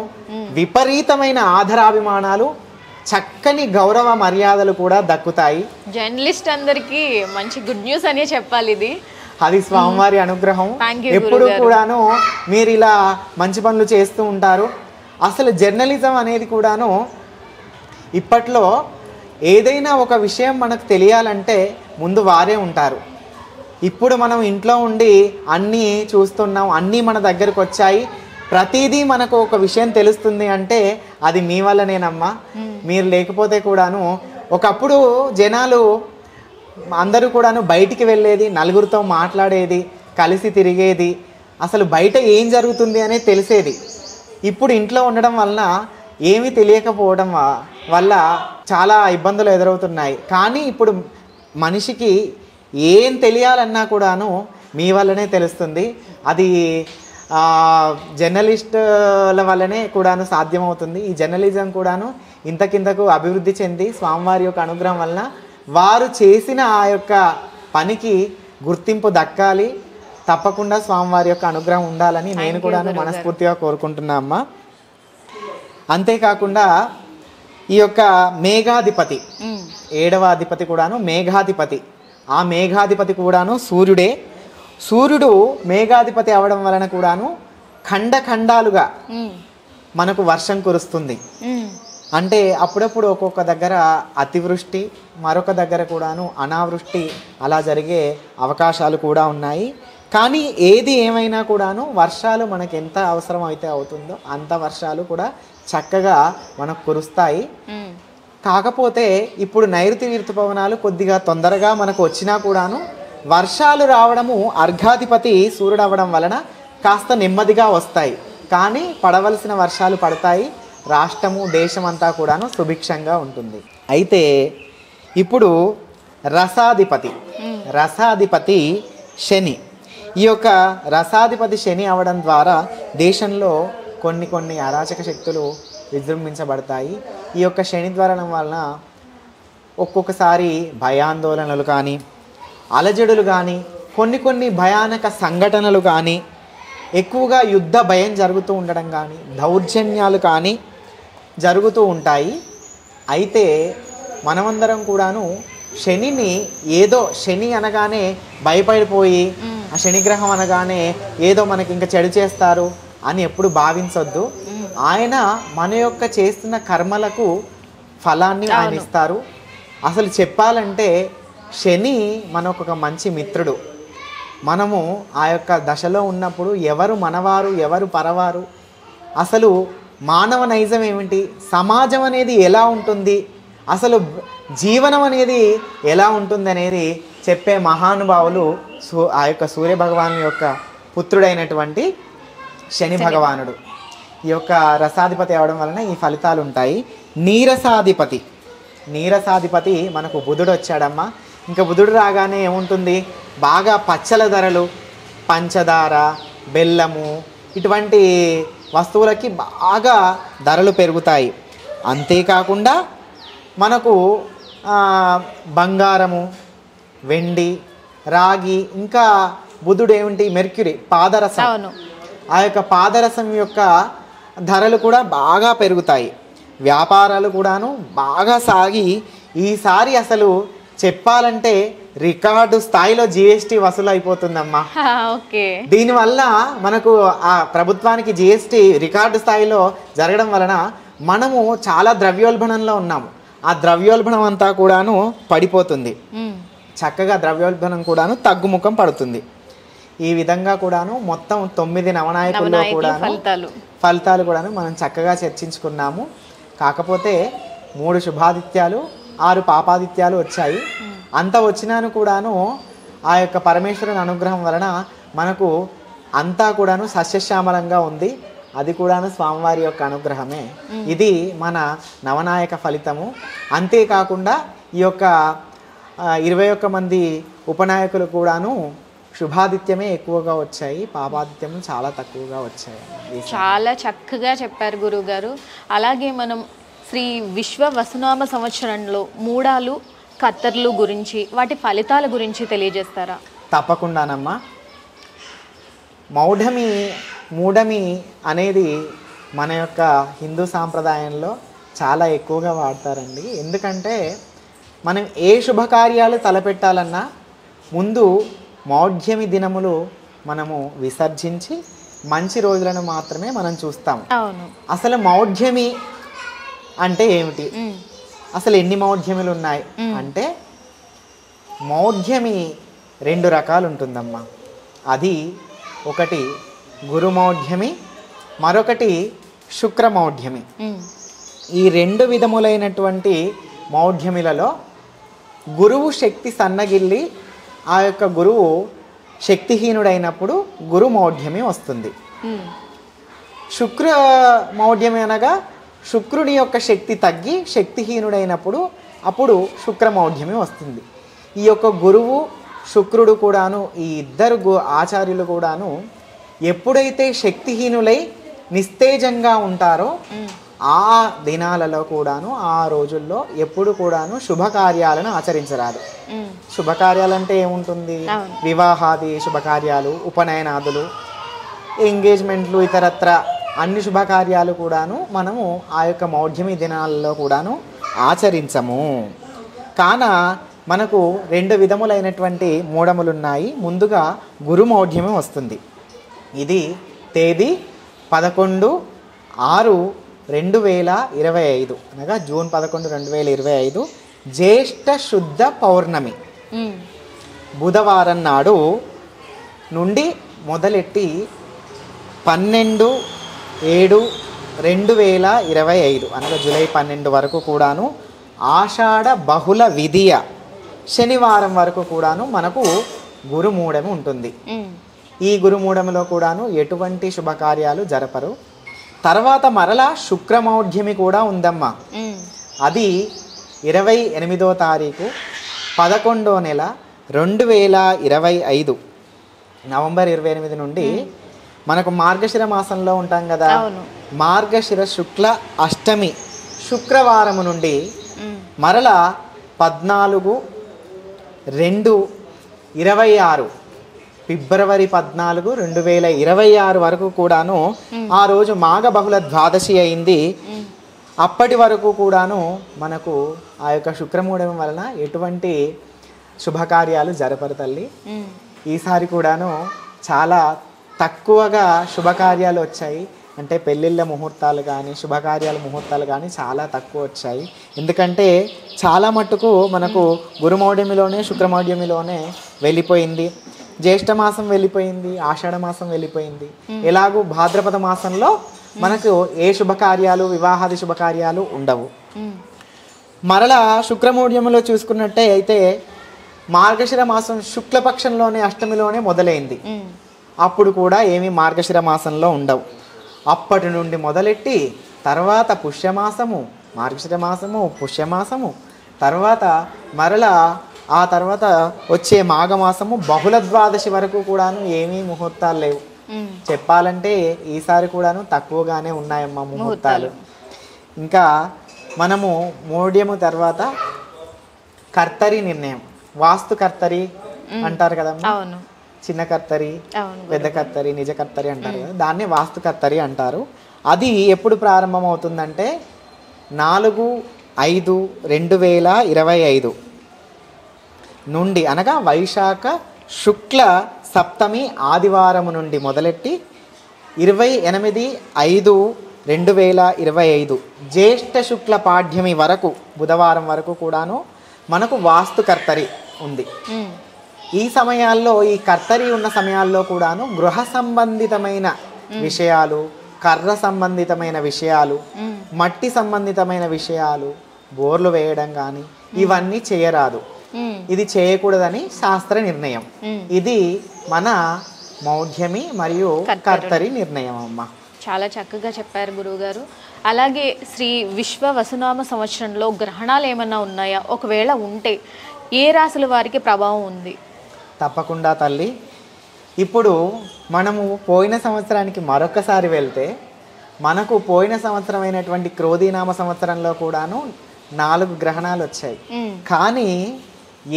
విపరీతమైన ఆదరాభిమానాలు, చక్కని గౌరవ మర్యాదలు కూడా దక్కుతాయి. జర్నలిస్ట్ అందరికీ మంచి గుడ్ న్యూస్ అనే చెప్పాలి. ఇది అది స్వామివారి అనుగ్రహం. ఎప్పుడు కూడాను మీరు ఇలా మంచి పనులు చేస్తూ ఉంటారు. అసలు జర్నలిజం అనేది కూడాను ఇప్పట్లో ఏదైనా ఒక విషయం మనకు తెలియాలంటే ముందు వారే ఉంటారు. ఇప్పుడు మనం ఇంట్లో ఉండి అన్నీ చూస్తున్నాం, అన్నీ మన దగ్గరకు వచ్చాయి, ప్రతిదీ మనకు ఒక విషయం తెలుస్తుంది అంటే అది మీ వల్లనేనమ్మా. మీరు లేకపోతే కూడాను ఒకప్పుడు జనాలు అందరూ కూడాను బయటికి వెళ్ళేది, నలుగురితో మాట్లాడేది, కలిసి తిరిగేది, అసలు బయట ఏం జరుగుతుంది అనేది తెలిసేది. ఇప్పుడు ఇంట్లో ఉండడం వలన ఏమీ తెలియకపోవడం వల్ల చాలా ఇబ్బందులు ఎదురవుతున్నాయి. కానీ ఇప్పుడు మనిషికి ఏం తెలియాలన్నా కూడాను మీ వల్లనే తెలుస్తుంది. అది జర్నలిస్టుల వల్లనే కూడాను సాధ్యమవుతుంది. ఈ జర్నలిజం కూడాను ఇంతకింతకు అభివృద్ధి చెంది స్వామివారి యొక్క అనుగ్రహం వలన వారు చేసిన ఆ యొక్క పనికి గుర్తింపు దక్కాలి. తప్పకుండా స్వామివారి యొక్క అనుగ్రహం ఉండాలని నేను కూడాను మనస్ఫూర్తిగా కోరుకుంటున్నా అమ్మా. అంతేకాకుండా ఈ యొక్క మేఘాధిపతి, 7వ అధిపతి కూడాను మేఘాధిపతి. ఆ మేఘాధిపతి కూడాను సూర్యుడే. సూర్యుడు మేఘాధిపతి అవడం వలన కూడాను ఖండాలుగా మనకు వర్షం కురుస్తుంది. అంటే అప్పుడప్పుడు ఒక్కొక్క దగ్గర అతివృష్టి, మరొక దగ్గర కూడాను అనావృష్టి అలా జరిగే అవకాశాలు కూడా ఉన్నాయి. కానీ ఏది ఏమైనా కూడాను వర్షాలు మనకు ఎంత అవసరం అయితే అవుతుందో అంత వర్షాలు కూడా చక్కగా మనకు కురుస్తాయి. కాకపోతే ఇప్పుడు నైరుతి ఋతుపవనాలు కొద్దిగా తొందరగా మనకు వచ్చినా కూడాను వర్షాలు రావడము అర్ఘాధిపతి సూర్యుడు అవ్వడం వలన కాస్త నెమ్మదిగా వస్తాయి. కానీ పడవలసిన వర్షాలు పడతాయి. రాష్ట్రము దేశం అంతా కూడాను సుభిక్షంగా ఉంటుంది. అయితే ఇప్పుడు రసాధిపతి శని. ఈ యొక్క రసాధిపతి శని అవడం ద్వారా దేశంలో కొన్ని అరాచక శక్తులు విజృంభించబడతాయి. ఈ యొక్క శని ద్వారం వలన ఒక్కొక్కసారి భయాందోళనలు కానీ, అలజడులు కానీ, కొన్ని భయానక సంఘటనలు కానీ, ఎక్కువగా యుద్ధ భయం జరుగుతూ ఉండడం కానీ, దౌర్జన్యాలు కానీ జరుగుతూ ఉంటాయి. అయితే మనమందరం కూడాను శని అనగానే భయపడిపోయి, ఆ శనిగ్రహం అనగానే ఏదో మనకి ఇంకా చెడు చేస్తారు అని ఎప్పుడు భావించొద్దు. ఆయన మన యొక్క చేస్తున్న కర్మలకు ఫలాన్ని ఆయన ఇస్తారు. అసలు చెప్పాలంటే శని మనకు ఒక మంచి మిత్రుడు. మనము ఆ యొక్క దశలో ఉన్నప్పుడు ఎవరు మనవారు ఎవరు పరవారు, అసలు మానవ నైజం ఏమిటి, సమాజం అనేది ఎలా ఉంటుంది, అసలు జీవనం అనేది ఎలా ఉంటుంది అనేది చెప్పే మహానుభావులు ఆ యొక్క సూర్యభగవాను యొక్క పుత్రుడైనటువంటి శని భగవానుడు. ఈ యొక్క రసాధిపతి అవడం వలన ఈ ఫలితాలు ఉంటాయి. నీరసాధిపతి మనకు బుధుడు వచ్చాడమ్మా. ఇంకా బుధుడు రాగానే ఏముంటుంది, బాగా పచ్చల ధరలు, పంచదార, బెల్లము ఇటువంటి వస్తువులకి బాగా ధరలు పెరుగుతాయి. అంతేకాకుండా మనకు బంగారము, వెండి, రాగి, ఇంకా బుధుడు ఏమిటి మెర్క్యూరీ, పాదరసం. ఆ యొక్క పాదరసం యొక్క ధరలు కూడా బాగా పెరుగుతాయి. వ్యాపారాలు కూడాను బాగా సాగి ఈసారి అసలు చెప్పాలంటే రికార్డు స్థాయిలో జిఎస్టీ వసూలు అయిపోతుందమ్మా. దీనివల్ల మనకు ఆ ప్రభుత్వానికి జిఎస్టీ రికార్డు స్థాయిలో జరగడం వలన మనము చాలా ద్రవ్యోల్బణంలో ఉన్నాము. ఆ ద్రవ్యోల్బణం అంతా కూడాను పడిపోతుంది. చక్కగా ద్రవ్యోల్బణం కూడాను తగ్గుముఖం పడుతుంది. ఈ విధంగా కూడాను మొత్తం 9 నవనాయకుల్లో కూడాను ఫలితాలు కూడాను మనం చక్కగా చర్చించుకున్నాము. కాకపోతే 3 శుభాదిత్యాలు 6 పాపాదిత్యాలు వచ్చాయి. అంత వచ్చినాను కూడాను ఆ యొక్క పరమేశ్వరుని అనుగ్రహం వలన మనకు అంతా కూడాను సస్యశ్యామలంగా ఉంది. అది కూడాను స్వామివారి యొక్క అనుగ్రహమే. ఇది మన నవనాయక ఫలితము. అంతేకాకుండా ఈ యొక్క 21 మంది ఉపనాయకులు కూడాను శుభాదిత్యమే ఎక్కువగా వచ్చాయి, పాపాదిత్యము చాలా తక్కువగా వచ్చాయి. చాలా చక్కగా చెప్పారు గురువు గారు. అలాగే మనం శ్రీ విశ్వ వసునామ సంవత్సరంలో మూడాలు, కత్తర్లు గురించి, వాటి ఫలితాల గురించి తెలియజేస్తారా? తప్పకుండానమ్మా. మూఢమి అనేది మన యొక్క హిందూ సాంప్రదాయంలో చాలా ఎక్కువగా వాడతారండి. ఎందుకంటే మనం ఏ శుభకార్యాలు తలపెట్టాలన్నా ముందు మౌఢ్యమి దినములు మనము విసర్జించి మంచి రోజులను మాత్రమే మనం చూస్తాం. అసలు మౌఢ్యమి అంటే ఏమిటి, అసలు ఎన్ని మౌఢ్యములు ఉన్నాయి అంటే మౌఢ్యమి 2 రకాలు ఉంటుందమ్మా. అది ఒకటి గురుమౌఢ్యమి, మరొకటి శుక్రమౌఢ్యమి. ఈ 2 విధములైనటువంటి మౌఢ్యములలో గురువు శక్తి సన్నగిల్లి ఆ యొక్క గురువు శక్తిహీనుడైనప్పుడు గురు మౌఢ్యమి వస్తుంది. శుక్ర మౌఢ్యమి అనగా శుక్రుని యొక్క శక్తి తగ్గి శక్తిహీనుడైనప్పుడు అప్పుడు శుక్రమౌఢ్యమి వస్తుంది. ఈ యొక్క గురువు శుక్రుడు కూడాను, ఈ ఇద్దరు ఆచార్యులు కూడాను ఎప్పుడైతే శక్తిహీనులై నిస్తేజంగా ఉంటారో ఆ దినాలలో కూడాను, ఆ రోజుల్లో ఎప్పుడు కూడాను శుభకార్యాలను ఆచరించరాదు. శుభకార్యాలంటే ఏముంటుంది, వివాహాది శుభకార్యాలు, ఉపనయనాదులు, ఎంగేజ్మెంట్లు, ఇతరత్ర అన్ని శుభకార్యాలు కూడాను మనము ఆ యొక్క మౌఢ్యమి దినాలలో కూడాను ఆచరించము. కాన మనకు 2 విధములైనటువంటి మూఢములున్నాయి. ముందుగా గురుమౌఢ్యమి వస్తుంది. ఇది తేదీ 11/6/2025 అనగా జూన్ 11, 2025 జ్యేష్ఠ శుద్ధ పౌర్ణమి బుధవారం నాడు నుండి మొదలెట్టి 12/7/2025 అనగా జూలై 12 వరకు కూడాను ఆషాఢ బహుళ విధియ శనివారం వరకు కూడాను మనకు గురుమూఢమి ఉంటుంది. ఈ గురుమూఢములో కూడాను ఎటువంటి శుభకార్యాలు జరపరు. తర్వాత మరలా శుక్రమౌఢ్యమి కూడా ఉందమ్మా. అది 28వ తారీఖు 11వ నెల 2025 నవంబర్ 28 నుండి మనకు మార్గశిర మాసంలో ఉంటాం కదా. మార్గశిర శుక్ల అష్టమి శుక్రవారము నుండి మరలా 14/2/26 ఫిబ్రవరి 14, 2026 వరకు కూడాను ఆ రోజు మాఘ బహుళ ద్వాదశి అయింది. అప్పటి వరకు కూడాను మనకు ఆ యొక్క శుక్రమూఢం వలన ఎటువంటి శుభకార్యాలు జరపరు తల్లి. ఈసారి కూడాను చాలా తక్కువగా శుభకార్యాలు వచ్చాయి. అంటే పెళ్ళిళ్ళ ముహూర్తాలు కానీ శుభకార్యాల ముహూర్తాలు కానీ చాలా తక్కువ వచ్చాయి. ఎందుకంటే చాలా మట్టుకు మనకు గురుమౌఢ్యమిలోనే శుక్రమౌఢ్యమిలోనే వెళ్ళిపోయింది. జ్యేష్ఠ మాసం వెళ్ళిపోయింది, ఆషాఢ మాసం వెళ్ళిపోయింది. ఎలాగూ భాద్రపద మాసంలో మనకు ఏ శుభకార్యాలు వివాహాది శుభకార్యాలు ఉండవు. మరలా శుక్రమౌఢ్యంలో చూసుకున్నట్టే అయితే మార్గశిర మాసం శుక్లపక్షంలోనే అష్టమిలోనే మొదలైంది. అప్పుడు కూడా ఏమీ మార్గశిర మాసంలో ఉండవు. అప్పటి నుండి మొదలెట్టి తర్వాత పుష్యమాసము, మార్గశిర మాసము, పుష్యమాసము, తర్వాత మరలా ఆ తర్వాత వచ్చే మాఘమాసము బహుళ ద్వాదశి వరకు కూడాను ఏమీ ముహూర్తాలు లేవు. చెప్పాలంటే ఈసారి కూడాను తక్కువగానే ఉన్నాయమ్మా ముహూర్తాలు. ఇంకా మనము మౌఢ్యము తర్వాత కర్తరి నిర్ణయం, వాస్తు కర్తరి అంటారు కదమ్మా. చిన్న కర్తరి, పెద్ద కర్తరి, నిజ కర్తరి అంటారు కదా, దాన్ని వాస్తు కర్తరి అంటారు. అది ఎప్పుడు ప్రారంభం అవుతుందంటే 4/5/2025 నుండి, అనగా వైశాఖ శుక్ల సప్తమి ఆదివారం నుండి మొదలెట్టి 28/5/2025 జ్యేష్ఠ శుక్ల పాఠ్యమి వరకు, బుధవారం వరకు కూడాను మనకు వాస్తు కర్తరి ఉంది. ఈ సమయాల్లో, ఈ కర్తరి ఉన్న సమయాల్లో కూడాను గృహ సంబంధితమైన విషయాలు, కర్ర సంబంధితమైన విషయాలు, మట్టి సంబంధితమైన విషయాలు, బోర్లు వేయడం కానీ ఇవన్నీ చేయరాదు. ఇది చేయకూడదని శాస్త్ర నిర్ణయం. ఇది మన మౌఢ్యమి మరియు కర్తరి నిర్ణయం అమ్మ. చాలా చక్కగా చెప్పారు గురువుగారు. అలాగే శ్రీ విశ్వ వసునామ సంవత్సరంలో గ్రహణాలు ఏమన్నా ఉన్నాయా? ఒకవేళ ఉంటే ఏ రాశుల వారికి ప్రభావం ఉంది? తప్పకుండా తల్లి. ఇప్పుడు మనము పోయిన సంవత్సరానికి మరొకసారి వెళ్తే మనకు పోయిన సంవత్సరం అయినటువంటి క్రోధీనామ సంవత్సరంలో కూడాను 4 గ్రహణాలు వచ్చాయి. కానీ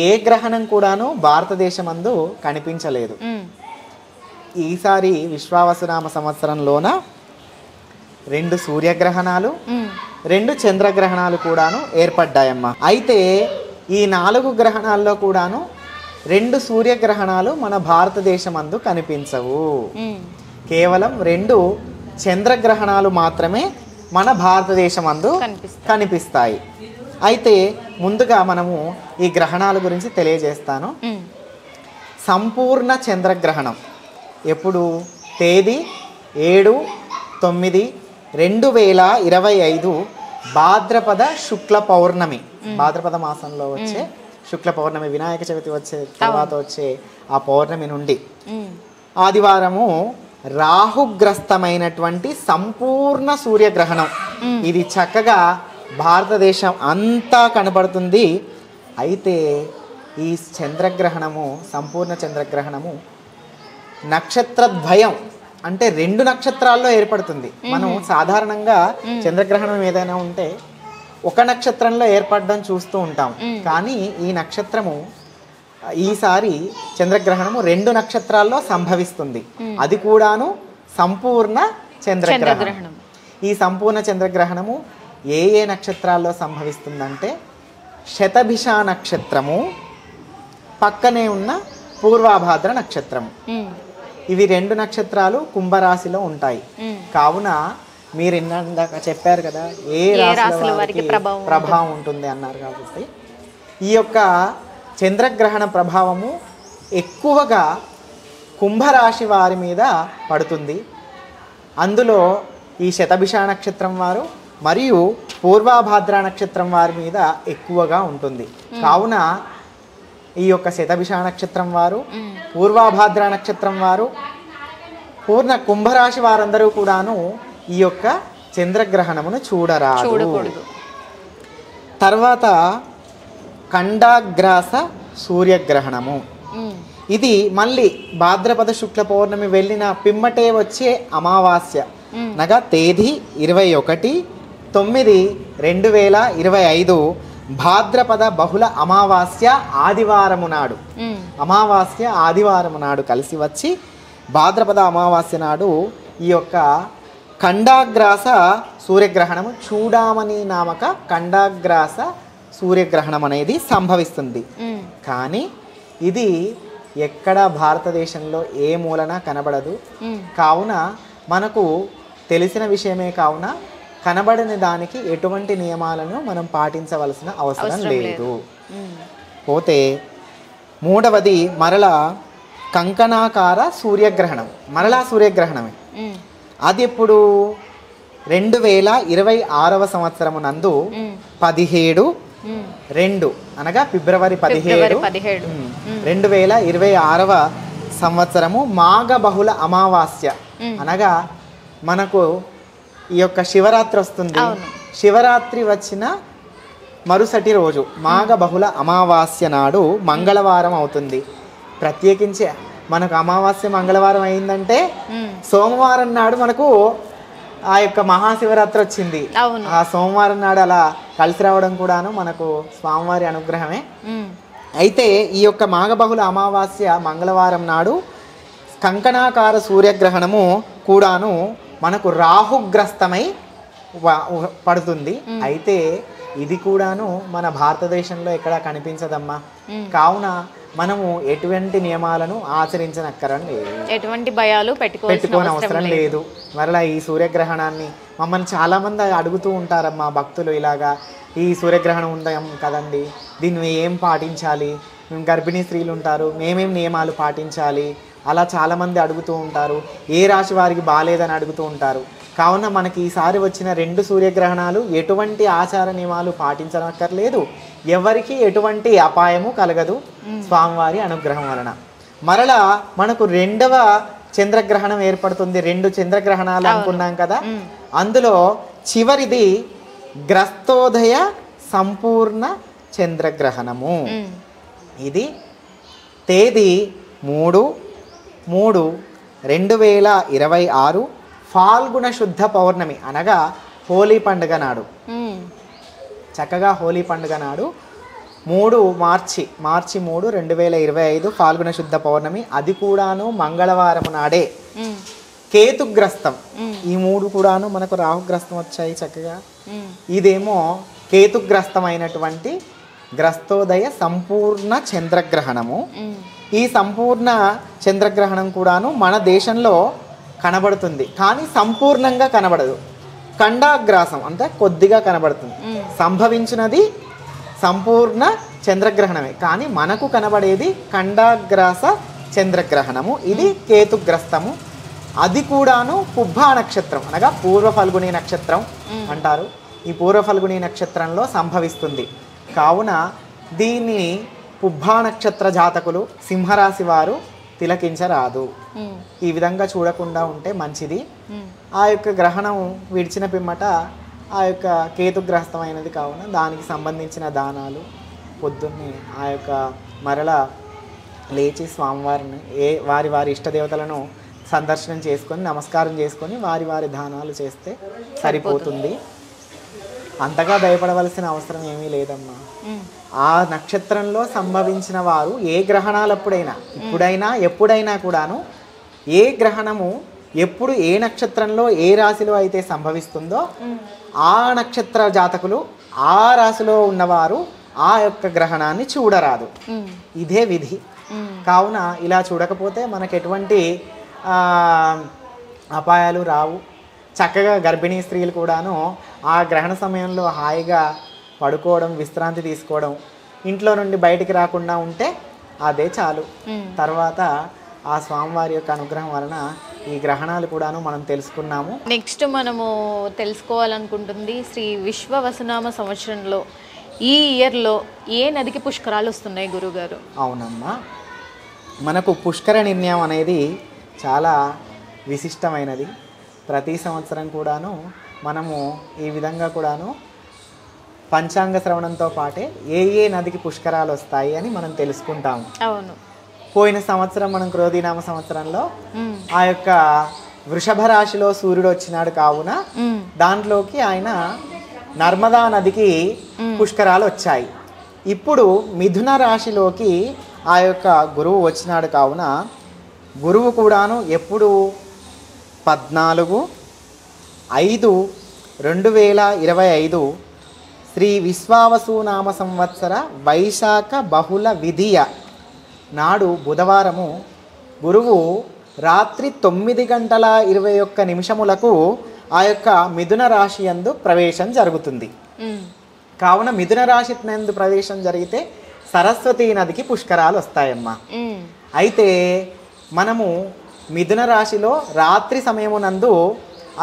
ఏ గ్రహణం కూడాను భారతదేశమందు కనిపించలేదు. ఈసారి విశ్వావసునామ సంవత్సరంలోన 2 సూర్యగ్రహణాలు, 2 చంద్రగ్రహణాలు కూడాను ఏర్పడ్డాయమ్మా. అయితే ఈ 4 గ్రహణాల్లో కూడాను 2 సూర్యగ్రహణాలు మన భారతదేశమందు కనిపించవు. కేవలం 2 చంద్రగ్రహణాలు మాత్రమే మన భారతదేశమందు కనిపిస్తాయి. అయితే ముందుగా మనము ఈ గ్రహణాల గురించి తెలియజేస్తాను. సంపూర్ణ చంద్రగ్రహణం ఎప్పుడు? తేదీ 7/9/2025 భాద్రపద శుక్ల పౌర్ణమి, భాద్రపద మాసంలో వచ్చే శుక్ల పౌర్ణమి, వినాయక చవితి వచ్చే తర్వాత వచ్చే ఆ పౌర్ణమి నుండి ఆదివారము రాహుగ్రస్తమైనటువంటి సంపూర్ణ సూర్యగ్రహణం. ఇది చక్కగా భారతదేశం అంతా కనపడుతుంది. అయితే ఈ చంద్రగ్రహణము, సంపూర్ణ చంద్రగ్రహణము నక్షత్రద్వయం అంటే 2 నక్షత్రాల్లో ఏర్పడుతుంది. మనం సాధారణంగా చంద్రగ్రహణం ఏదైనా ఉంటే ఒక నక్షత్రంలో ఏర్పడడం చూస్తూ ఉంటాం. కానీ ఈ నక్షత్రము, ఈసారి చంద్రగ్రహణము 2 నక్షత్రాల్లో సంభవిస్తుంది. అది కూడాను సంపూర్ణ చంద్రగ్రహణం. ఈ సంపూర్ణ చంద్రగ్రహణము ఏ నక్షత్రాల్లో సంభవిస్తుందంటే శతభిష నక్షత్రము, పక్కనే ఉన్న పూర్వాభాద్ర నక్షత్రము. ఇవి 2 నక్షత్రాలు కుంభరాశిలో ఉంటాయి. కావున మీరు ఇందాక చెప్పారు కదా ఏ రాశుల వారికి ప్రభావం ఉంటుంది అన్నారు. కాబట్టి ఈ యొక్క చంద్రగ్రహణ ప్రభావము ఎక్కువగా కుంభరాశి వారి మీద పడుతుంది. అందులో ఈ శతభిష నక్షత్రం వారు మరియు పూర్వాభాద్ర నక్షత్రం వారి మీద ఎక్కువగా ఉంటుంది. కావున ఈ యొక్క శతభిష నక్షత్రం వారు, పూర్వాభాద్ర నక్షత్రం వారు, పూర్ణ కుంభరాశి వారందరూ కూడాను ఈ యొక్క చంద్రగ్రహణమును చూడరాదు. చూడకూడదు. తర్వాత ఖండాగ్రాస సూర్యగ్రహణము. ఇది మళ్ళీ భాద్రపద శుక్ల పౌర్ణమి వెళ్ళిన పిమ్మటే వచ్చే అమావాస్య, అనగా తేదీ 21/9/2025 భాద్రపద బహుళ అమావాస్య ఆదివారము నాడు, అమావాస్య ఆదివారము నాడు కలిసి వచ్చి భాద్రపద అమావాస్య నాడు ఈ యొక్క ఖండాగ్రాస సూర్యగ్రహణము చూడామణి నామక ఖండాగ్రాస సూర్యగ్రహణం అనేది సంభవిస్తుంది. కానీ ఇది ఎక్కడ భారతదేశంలో ఏ మూలన కనబడదు. కావున మనకు తెలిసిన విషయమే కావున కనబడని దానికి ఎటువంటి నియమాలను మనం పాటించవలసిన అవసరం లేదు. పోతే మూడవది మరల కంకణాకార సూర్యగ్రహణం, మరలా సూర్యగ్రహణమే. అది ఎప్పుడు 2026 సంవత్సరము నందు 17/2 అనగా ఫిబ్రవరి 17, 2026 సంవత్సరము మాఘ బహుళ అమావాస్య, అనగా మనకు ఈ యొక్క శివరాత్రి వస్తుంది. శివరాత్రి వచ్చిన మరుసటి రోజు మాఘ బహుళ అమావాస్య నాడు మంగళవారం అవుతుంది. ప్రత్యేకించి మనకు అమావాస్య మంగళవారం అయిందంటే సోమవారం నాడు మనకు ఆ యొక్క మహాశివరాత్రి వచ్చింది. ఆ సోమవారం నాడు అలా కలిసి రావడం కూడాను మనకు స్వామివారి అనుగ్రహమే. అయితే ఈ యొక్క మాఘబహుళ అమావాస్య మంగళవారం నాడు కంకణాకార సూర్యగ్రహణము కూడాను మనకు రాహుగ్రస్తమై పడుతుంది. అయితే ఇది కూడాను మన భారతదేశంలో ఎక్కడా కనిపించదమ్మా. కావున మనము ఎటువంటి నియమాలను ఆచరించనక్కరం లేదు, ఎటువంటి భయాలు పెట్టుకోని అవసరం లేదు. మరలా ఈ సూర్యగ్రహణాన్ని మమ్మల్ని చాలామంది అడుగుతూ ఉంటారమ్మా భక్తులు, ఇలాగా ఈ సూర్యగ్రహణం ఉందాం కదండి, దీన్ని ఏం పాటించాలి, గర్భిణీ స్త్రీలు ఉంటారు, మేమేం నియమాలు పాటించాలి, అలా చాలామంది అడుగుతూ ఉంటారు. ఏ రాశి వారికి బాగాలేదని అడుగుతూ ఉంటారు. కావున మనకి ఈసారి వచ్చిన 2 సూర్యగ్రహణాలు ఎటువంటి ఆచార నియమాలు పాటించనక్కర్లేదు, ఎవరికి ఎటువంటి అపాయము కలగదు స్వామివారి అనుగ్రహం వలన. మరలా మనకు 2వ చంద్రగ్రహణం ఏర్పడుతుంది. 2 చంద్రగ్రహణాలు అనుకున్నాం కదా, అందులో చివరిది గ్రస్తోదయ సంపూర్ణ చంద్రగ్రహణము. ఇది తేదీ 3/3/2026 ఫాల్గుణ శుద్ధ పౌర్ణమి, అనగా హోలీ పండుగ నాడు. చక్కగా హోలీ పండుగ నాడు మార్చి 3, 2025 ఫాల్గుణ శుద్ధ పౌర్ణమి. అది కూడాను మంగళవారం నాడే. కేతుగ్రస్తం, ఈ 3 కూడాను మనకు రాహుగ్రస్తం వచ్చాయి చక్కగా. ఇదేమో కేతుగ్రస్తమైనటువంటి గ్రస్తోదయ సంపూర్ణ చంద్రగ్రహణము. ఈ సంపూర్ణ చంద్రగ్రహణం కూడాను మన దేశంలో కనబడుతుంది, కానీ సంపూర్ణంగా కనబడదు. ఖండాగ్రాసం అంటే కొద్దిగా కనబడుతుంది. సంభవించినది సంపూర్ణ చంద్రగ్రహణమే, కానీ మనకు కనబడేది ఖండాగ్రాస చంద్రగ్రహణము. ఇది కేతుగ్రస్తము. అది కూడాను పుబ్బా నక్షత్రం, అనగా పూర్వ ఫల్గుని నక్షత్రం అంటారు. ఈ పూర్వ ఫల్గుని నక్షత్రంలో సంభవిస్తుంది. కావున దీన్ని పుబ్బా నక్షత్ర జాతకులు, సింహరాశి వారు తిలకించరాదు. ఈ విధంగా చూడకుండా ఉంటే మంచిది. ఆ యొక్క గ్రహణం విడిచిన పిమ్మట ఆ యొక్క కేతుగ్రస్తమైనది కావున దానికి సంబంధించిన దానాలు పొద్దున్నే ఆ యొక్క మరల లేచి స్వామివారిని వారి వారి ఇష్టదేవతలను సందర్శనం చేసుకొని నమస్కారం చేసుకొని వారి వారి దానాలు చేస్తే సరిపోతుంది. అంతగా భయపడవలసిన అవసరం ఏమీ లేదమ్మా. ఆ నక్షత్రంలో సంభవించిన వారు ఏ గ్రహణాలప్పుడైనా, ఇప్పుడైనా ఎప్పుడైనా కూడాను ఏ గ్రహణము ఎప్పుడు ఏ నక్షత్రంలో ఏ రాశిలో అయితే సంభవిస్తుందో ఆ నక్షత్ర జాతకులు, ఆ రాశిలో ఉన్నవారు ఆ యొక్క గ్రహణాన్ని చూడరాదు. ఇదే విధి. కావున ఇలా చూడకపోతే మనకు ఎటువంటి అపాయాలు రావు. చక్కగా గర్భిణీ స్త్రీలు కూడాను ఆ గ్రహణ సమయంలో హాయిగా పడుకోవడం, విశ్రాంతి తీసుకోవడం, ఇంట్లో నుండి బయటికి రాకుండా ఉంటే అదే చాలు. తర్వాత ఆ స్వామివారి యొక్క అనుగ్రహం వలన ఈ గ్రహణాలు కూడాను మనం తెలుసుకున్నాము. నెక్స్ట్ మనము తెలుసుకోవాలనుకుంటుంది, శ్రీ విశ్వవసునామ సంవత్సరంలో ఈ ఇయర్లో ఏ నదికి పుష్కరాలు వస్తున్నాయి గురుగారు? అవునమ్మా, మనకు పుష్కర నిర్ణయం అనేది చాలా విశిష్టమైనది. ప్రతి సంవత్సరం కూడాను మనము ఈ విధంగా కూడాను పంచాంగ శ్రవణంతో పాటే ఏ నదికి పుష్కరాలు వస్తాయి అని మనం తెలుసుకుంటాము. అవును. పోయిన సంవత్సరం మనం క్రోధీనామ సంవత్సరంలో ఆ యొక్క వృషభ రాశిలో సూర్యుడు వచ్చినాడు కావున దాంట్లోకి ఆయన నర్మదా నదికి పుష్కరాలు వచ్చాయి. ఇప్పుడు మిథున రాశిలోకి ఆ యొక్క గురువు వచ్చినాడు కావున గురువు కూడాను ఎప్పుడు 14/5/2025 శ్రీ విశ్వావసునామ సంవత్సర వైశాఖ బహుళ విధియ నాడు బుధవారము గురువు రాత్రి 9:21 ఆ యొక్క మిథున రాశి యందు ప్రవేశం జరుగుతుంది. కావున మిథున రాశి నందు ప్రవేశం జరిగితే సరస్వతీ నదికి పుష్కరాలు వస్తాయమ్మా. అయితే మనము మిథున రాశిలో రాత్రి సమయమునందు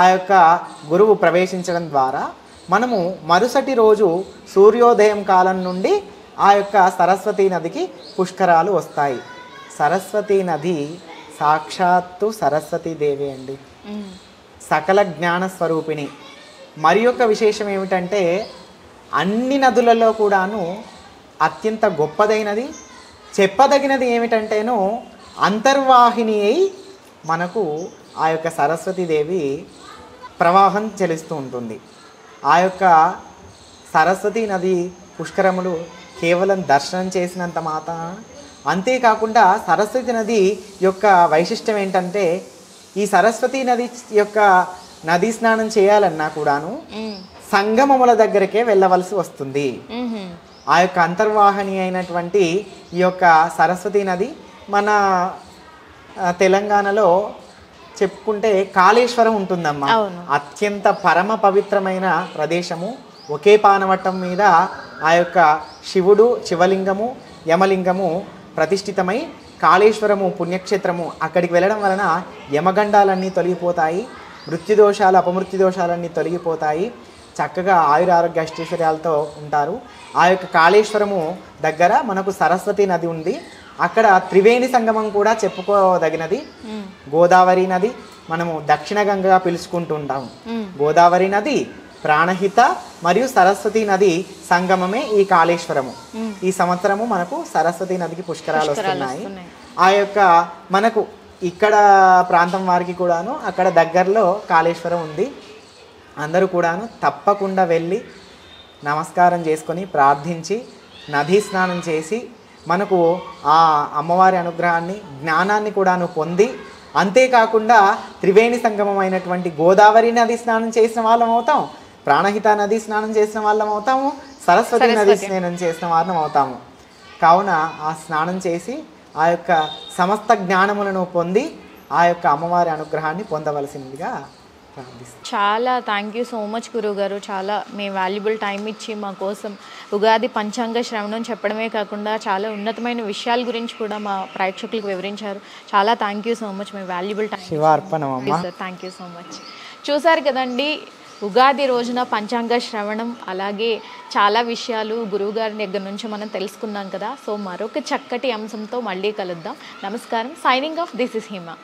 ఆ యొక్క గురువు ప్రవేశించడం ద్వారా మనము మరుసటి రోజు సూర్యోదయం కాలం నుండి ఆ యొక్క సరస్వతీ నదికి పుష్కరాలు వస్తాయి. సరస్వతీ నది సాక్షాత్తు సరస్వతీదేవి అండి, సకల జ్ఞాన స్వరూపిణి. మరి యొక్క విశేషం ఏమిటంటే అన్ని నదులలో కూడాను అత్యంత గొప్పదైనది చెప్పదగినది ఏమిటంటేను అంతర్వాహిని అయి మనకు ఆ యొక్క సరస్వతీదేవి ప్రవాహం చెలుస్తూ ఉంటుంది. ఆ యొక్క సరస్వతీ నది పుష్కరములు కేవలం దర్శనం చేసినంత మాత్రాన, అంతేకాకుండా సరస్వతి నది యొక్క వైశిష్టం ఏంటంటే ఈ సరస్వతీ నది యొక్క నదీ స్నానం చేయాలన్నా కూడాను సంగమముల దగ్గరకే వెళ్ళవలసి వస్తుంది. ఆ యొక్క అంతర్వాహిని అయినటువంటి ఈ యొక్క సరస్వతీ నది మన తెలంగాణలో చెప్పుకుంటే కాళేశ్వరం ఉంటుందమ్మా. అత్యంత పరమ పవిత్రమైన ప్రదేశము. ఒకే పానవట్టం మీద ఆ యొక్క శివుడు, శివలింగము, యమలింగము ప్రతిష్ఠితమై కాళేశ్వరము పుణ్యక్షేత్రము. అక్కడికి వెళ్ళడం వలన యమగండాలన్నీ తొలగిపోతాయి, మృత్యుదోషాలు అపమృత్యుదోషాలన్నీ తొలగిపోతాయి, చక్కగా ఆయురారోగ్య అష్టైశ్వర్యాలతో ఉంటారు. ఆ యొక్క కాళేశ్వరము దగ్గర మనకు సరస్వతి నది ఉంది. అక్కడ త్రివేణి సంగమం కూడా చెప్పుకోదగినది. గోదావరి నది మనము దక్షిణ గంగగా పిలుచుకుంటూ ఉంటాము. గోదావరి నది, ప్రాణహిత మరియు సరస్వతి నది సంగమమే ఈ కాళేశ్వరము. ఈ సంవత్సరము మనకు సరస్వతి నదికి పుష్కరాలు వస్తున్నాయి. ఆ యొక్క మనకు ఇక్కడ ప్రాంతం వారికి కూడాను అక్కడ దగ్గరలో కాళేశ్వరం ఉంది. అందరూ కూడాను తప్పకుండా వెళ్ళి నమస్కారం చేసుకొని ప్రార్థించి నదీ స్నానం చేసి మనకు ఆ అమ్మవారి అనుగ్రహాన్ని, జ్ఞానాన్ని కూడాను పొంది, అంతేకాకుండా త్రివేణి సంగమం అయినటువంటి గోదావరి నది స్నానం చేసిన వాళ్ళం అవుతాం, ప్రాణహిత నది స్నానం చేసిన వాళ్ళం అవుతాము, సరస్వతి నది స్నానం చేసిన వాళ్ళం అవుతాము. కావున ఆ స్నానం చేసి ఆ యొక్క సమస్త జ్ఞానములను పొంది ఆ యొక్క అమ్మవారి అనుగ్రహాన్ని పొందవలసిందిగా ప్రార్థిస్తాను. చాలా థ్యాంక్ యూ సో మచ్ గురువుగారు. చాలా మీ వాల్యుబుల్ టైం ఇచ్చి మా కోసం ఉగాది పంచాంగ శ్రవణం చెప్పడమే కాకుండా చాలా ఉన్నతమైన విషయాల గురించి కూడా మా ప్రేక్షకులకు వివరించారు. చాలా థ్యాంక్ యూ సో మచ్. మీ వాల్యుబుల్ టైం శివార్పణమమ్మా. Thank you so much. చూసారు కదండి, ఉగాది రోజున పంచాంగ శ్రవణం, అలాగే చాలా విషయాలు గురువుగారి దగ్గర నుంచి మనం తెలుసుకున్నాం కదా. సో మరొక చక్కటి అంశంతో మళ్ళీ కలుద్దాం. నమస్కారం. Signing off. This is Hima.